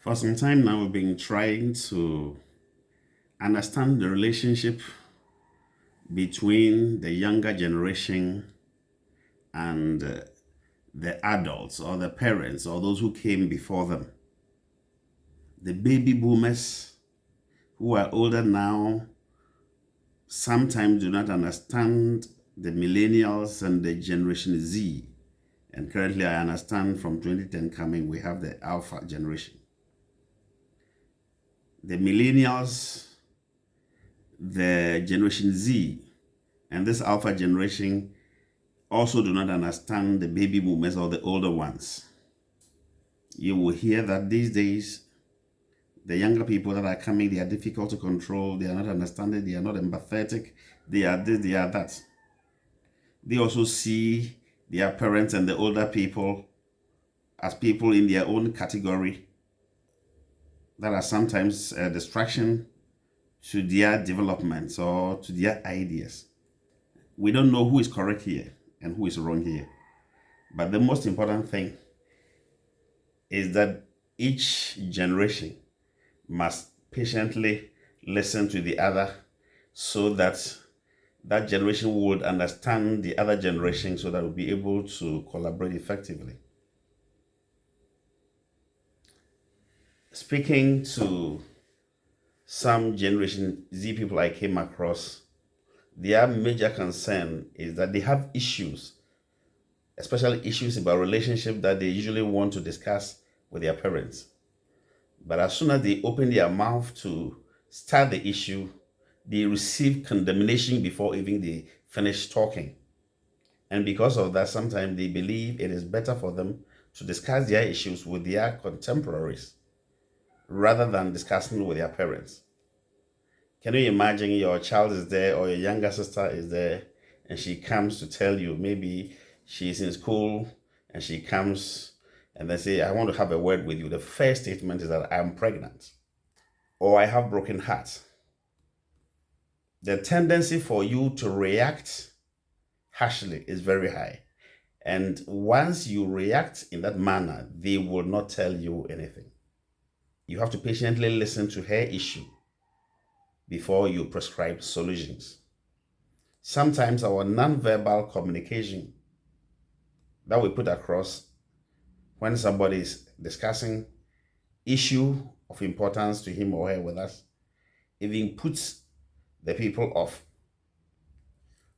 For some time now, we've been trying to understand the relationship between the younger generation and the adults or the parents or those who came before them. The baby boomers who are older now sometimes do not understand the millennials and the Generation Z. And currently, I understand from 2010 coming, we have the Alpha generation. The millennials, the Generation Z, and this Alpha generation also do not understand the baby boomers or the older ones. You will hear that these days, the younger people that are coming, they are difficult to control, they are not understanding, they are not empathetic, they are this, they are that. They also see their parents and the older people as people in their own category that are sometimes a distraction to their developments or to their ideas. We don't know who is correct here and who is wrong here. But the most important thing is that each generation must patiently listen to the other so that that generation would understand the other generation so that we'll be able to collaborate effectively. Speaking to some Generation Z people I came across, their major concern is that they have issues, especially issues about relationship that they usually want to discuss with their parents. But as soon as they open their mouth to start the issue, they receive condemnation before even they finish talking. And because of that, sometimes they believe it is better for them to discuss their issues with their contemporaries rather than discussing with their parents. Can you imagine your child is there or your younger sister is there and she comes to tell you, maybe she's in school and she comes and they say, I want to have a word with you. The first statement is that I'm pregnant or I have broken heart. The tendency for you to react harshly is very high. And once you react in that manner, they will not tell you anything. You have to patiently listen to her issue before you prescribe solutions. Sometimes our non-verbal communication that we put across when somebody is discussing issue of importance to him or her with us even puts the people off.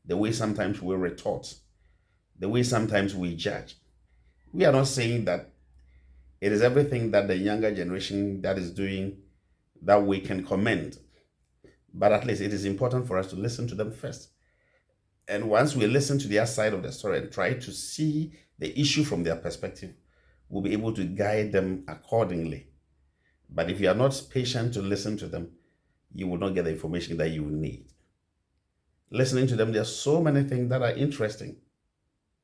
The way sometimes we retort, the way sometimes we judge. We are not saying that it is everything that the younger generation that is doing that we can commend, but at least it is important for us to listen to them first. And once we listen to their side of the story and try to see the issue from their perspective, we'll be able to guide them accordingly. But if you are not patient to listen to them, you will not get the information that you need. Listening to them, there are so many things that are interesting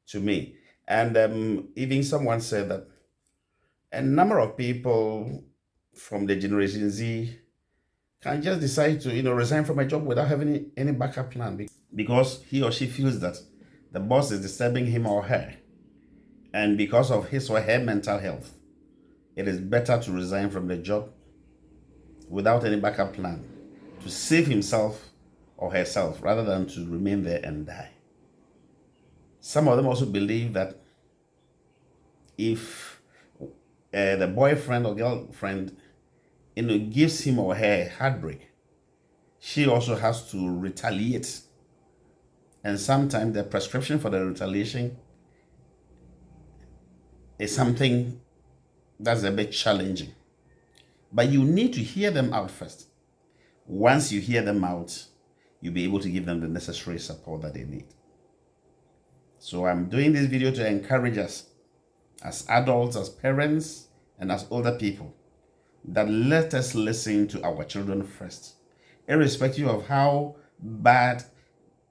to me. And even someone said that a number of people from the Generation Z can just decide to, resign from a job without having any backup plan because he or she feels that the boss is disturbing him or her. And because of his or her mental health, it is better to resign from the job without any backup plan to save himself or herself rather than to remain there and die. Some of them also believe that if the boyfriend or girlfriend gives him or her heartbreak, she also has to retaliate. And sometimes the prescription for the retaliation is something that's a bit challenging. But you need to hear them out first. Once you hear them out, you'll be able to give them the necessary support that they need. So I'm doing this video to encourage us as adults, as parents, and as older people that let us listen to our children first, irrespective of how bad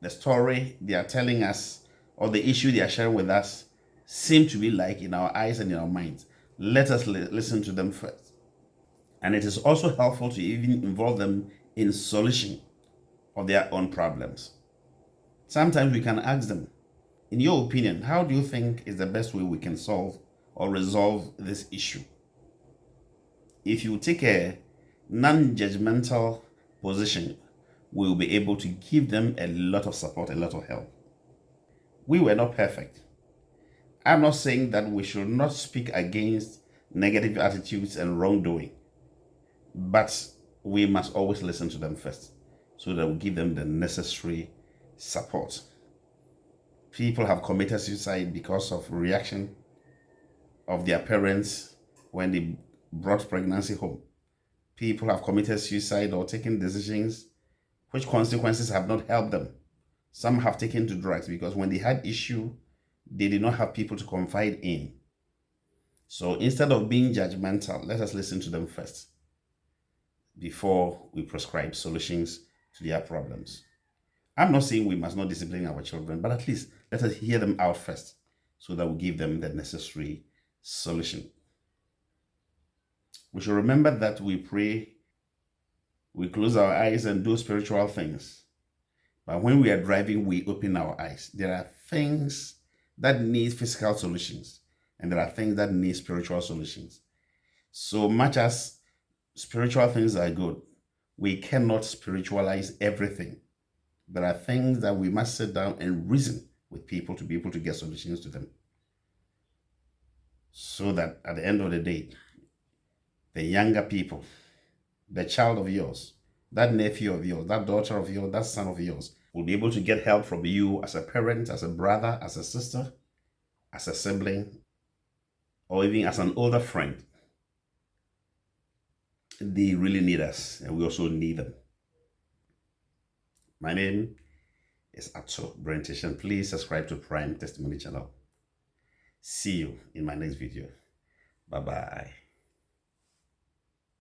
the story they are telling us or the issue they are sharing with us seem to be like in our eyes and in our minds. Let us listen to them first. And it is also helpful to even involve them in solution of their own problems. Sometimes we can ask them, in your opinion, how do you think is the best way we can solve or resolve this issue? if you take a non-judgmental position, we will be able to give them a lot of support, a lot of help. We were not perfect. I'm not saying that we should not speak against negative attitudes and wrongdoing, but we must always listen to them first so that we give them the necessary support. People have committed suicide because of reaction of their parents when they brought pregnancy home. People have committed suicide or taken decisions which consequences have not helped them. Some have taken to drugs because when they had issue, they did not have people to confide in. So instead of being judgmental, let us listen to them first before we prescribe solutions to their problems. I'm not saying we must not discipline our children, but at least let us hear them out first so that we give them the necessary solution. We should remember that we pray, we close our eyes and do spiritual things. But when we are driving, we open our eyes. There are things that need physical solutions, and there are things that need spiritual solutions. So much as spiritual things are good, we cannot spiritualize everything. There are things that we must sit down and reason with people to be able to get solutions to them. So that at the end of the day, the younger people, the child of yours, that nephew of yours, that daughter of yours, that son of yours, will be able to get help from you as a parent, as a brother, as a sister, as a sibling, or even as an older friend. They really need us, and we also need them. My name is Atso Brentish, and please subscribe to Prime Testimony channel. See you in my next video. Bye-bye.